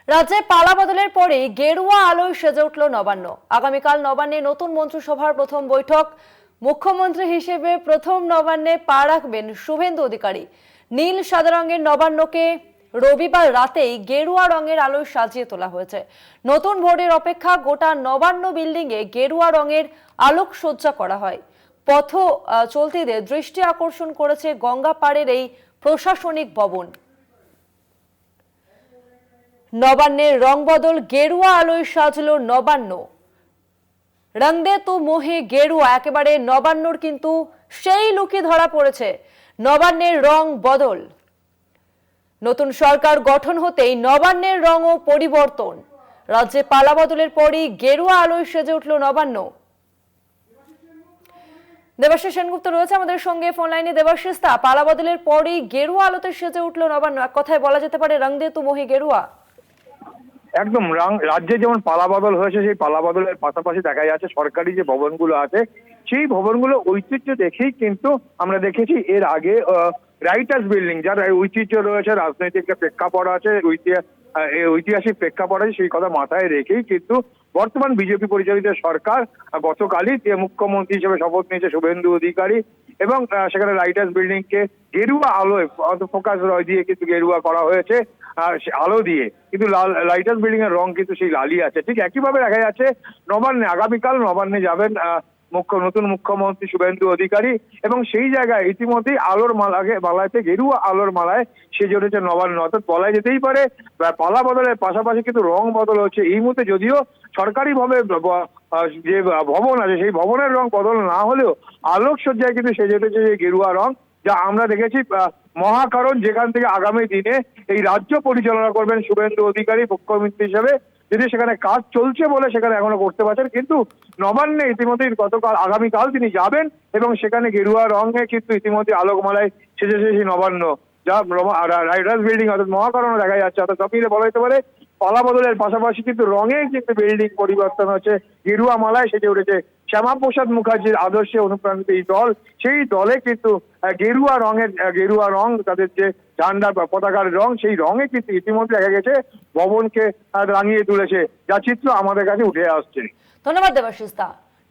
রাজ্যে পালা বদলের পরে গেরুয়া আলোয় সেজে উঠল নবান্ন। আগামীকাল নবান্নে নতুন মন্ত্রিসভার প্রথম বৈঠক। মুখ্যমন্ত্রী হিসেবে প্রথম নবান্নে পা রাখবেন শুভেন্দু অধিকারী। নীল সাদা রঙের নবান্নকে রবিবার রাতেই গেরুয়া রঙের আলোয় সাজিয়ে তোলা হয়েছে। নতুন ভোটের অপেক্ষা গোটা নবান্ন বিল্ডিং এ গেরুয়া রঙের আলোকসজ্জা করা হয়। পথ চলতিদের দৃষ্টি আকর্ষণ করেছে গঙ্গা পাড়ের এই প্রশাসনিক ভবন। নবান্নের রং বদল, গেরুয়া আলোয় সাজলো নবান্ন। রং দে তু মোহে গেরুয়া, একেবারে নবান্নর কিন্তু সেই লুকই ধরা পড়েছে। নবান্নের রং বদল, নতুন সরকার গঠন হতেই নবান্নের রঙও পরিবর্তন। রাজ্যে পালা বদলের পরই গেরুয়া আলোয় সেজে উঠল নবান্ন। দেবাশিস সেনগুপ্ত রয়েছে আমাদের সঙ্গে ফোন লাইনে। দেবাশিস, পালা বদলের পরই গেরুয়া আলোতে সেজে উঠল নবান্ন। এক কথায় বলা যেতে পারে রং দে তু মোহে গেরুয়া। একদম রাজ্যে যেমন পালা বদল হয়েছে, সেই পালা বদলের পাশাপাশি দেখা যাচ্ছে সরকারি যে ভবনগুলো আছে সেই ভবনগুলো ঐতিহ্য দেখেই কিন্তু আমরা দেখেছি এর আগে রাইটার্স বিল্ডিং, যার ঐতিহ্য রয়েছে, রাজনৈতিক প্রেক্ষাপট আছে, ঐতিহাসিক প্রেক্ষাপট আছে, সেই কথা মাথায় রেখেই কিন্তু বর্তমান বিজেপি পরিচালিত সরকার গতকালই মুখ্যমন্ত্রী হিসেবে শপথ নিয়েছে শুভেন্দু অধিকারী, এবং সেখানে রাইটার্স বিল্ডিং কে গেরুয়া আলোয় ফোকাস দিয়ে কিন্তু গেরুয়া করা হয়েছে আলো দিয়ে, কিন্তু রাইটার্স বিল্ডিং এর রং কিন্তু সেই লালই আছে। ঠিক একইভাবে দেখা যাচ্ছে নবান্নে, আগামীকাল নবান্নে যাবেন নতুন মুখ্যমন্ত্রী শুভেন্দু অধিকারী, এবং সেই জায়গায় ইতিমধ্যেই আলোর মালাতে গেরুয়া আলোর মালায় সেজে উঠেছে নবান্ন। অর্থাৎ বলা যেতেই পারে পালা বদলের পাশাপাশি কিন্তু রং বদল হচ্ছে এই মুহূর্তে। যদিও সরকারিভাবে যে ভবন আছে সেই ভবনের রং বদল না হলেও আলোকসজ্জায় কিন্তু সেজে উঠেছে যে গেরুয়া রং, যা আমরা দেখেছি মহাকারণ, যেখান থেকে আগামী দিনে এই রাজ্য পরিচালনা করবেন শুভেন্দু অধিকারী মুখ্যমন্ত্রী হিসেবে। যদি সেখানে কাজ চলছে বলে সেখানে এখনো করতে পারছেন, কিন্তু নবান্নে ইতিমধ্যে আগামীকাল তিনি যাবেন এবং সেখানে গেরুয়া রঙে কিন্তু ইতিমধ্যে আলোকমালায় সেজেছে সেই নবান্ন, যা রাইটার্স বিল্ডিং অর্থাৎ মহাকারণও দেখা যাচ্ছে। অর্থাৎ সব মিলে বলা যেতে পারে পালা বদলের পাশাপাশি কিন্তু রঙে কিন্তু বিল্ডিং পরিবর্তন হচ্ছে, গেরুয়া মালায় সেজে উঠেছে। শ্যামাপ্রসাদ মুখার্জির আদর্শে অনুপ্রাণিত এই দল, সেই দলে কিন্তু গেরুয়া রং, তাদের যে ঝান্ডার পতাকার রং, সেই রঙে কিন্তু ইতিমধ্যে দেখা গেছে ভবনকে রাঙিয়ে তুলেছে, যা চিত্র আমাদের কাছে উঠে আসছে। ধন্যবাদ দেবাশিস।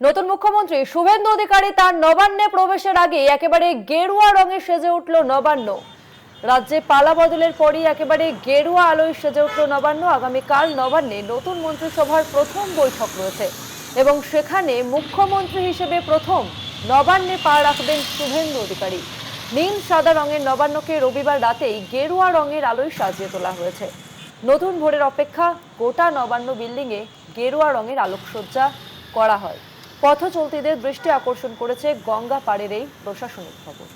নতুন মুখ্যমন্ত্রী শুভেন্দু অধিকারী তার নবান্নে প্রবেশের আগে একেবারে গেরুয়া রঙে সেজে উঠল নবান্ন। রাজ্যে পালা বদলের পরই একেবারে গেরুয়া আলোয় সেজে উঠল নবান্ন। আগামীকাল নবান্নে নতুন মন্ত্রিসভার প্রথম বৈঠক রয়েছে এবং সেখানে মুখ্যমন্ত্রী হিসেবে প্রথম নবান্নে পা রাখবেন শুভেন্দু অধিকারী। নীল সাদা রঙের নবান্নকে রবিবার রাতেই গেরুয়া রঙের আলোয় সাজিয়ে তোলা হয়েছে। নতুন ভোরের অপেক্ষা গোটা নবান্ন বিল্ডিং এ গেরুয়া রঙের আলোকসজ্জা করা হয়। পথ চলতিদের দৃষ্টি আকর্ষণ করেছে গঙ্গা পাড়ের এই প্রশাসনিক ভবন।